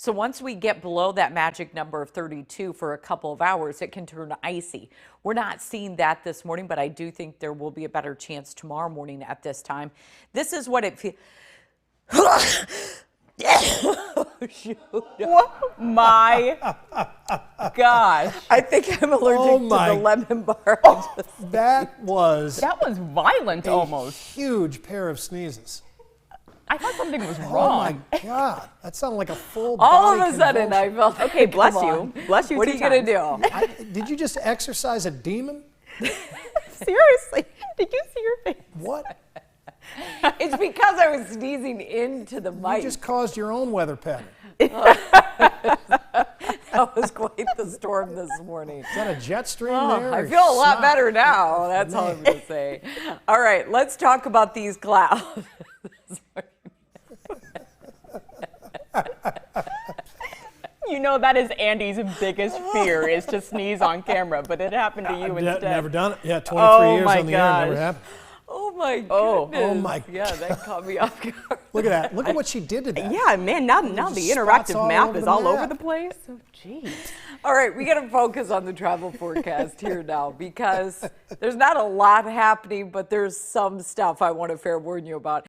So once we get below that magic number of 32 for a couple of hours, it can turn icy. We're not seeing that this morning, but I do think there will be a better chance tomorrow morning at this time. This is what it feels. Oh my gosh. I think I'm allergic to the lemon bar. That was violent almost. Huge pair of sneezes. I thought something was Oh wrong. my God, that sounded like a full All body of a sudden, I felt Okay, bless come you. on. Bless you. What are you going to do? Did you just exercise a demon? Seriously, did you see your face? What? It's because I was sneezing into the mic. You just caused your own weather pattern. That was quite the storm this morning. Is that a jet stream Oh, there? I or feel a lot snot? better now. That's all I'm going to say. All right, let's talk about these clouds. You know that is Andy's biggest fear is to sneeze on camera, but it happened to you instead. Never done it. Yeah, 23 Oh years my on the air, never gosh. happened. Oh my goodness. Oh my Yeah, that caught me off guard. Look at that. Look at what she did to that. Yeah, man, now Just the spots interactive all map over is the all over map. the place. Oh, geez. All right, we got to focus on the travel forecast here now because there's not a lot happening, but there's some stuff I want to fair warn you about.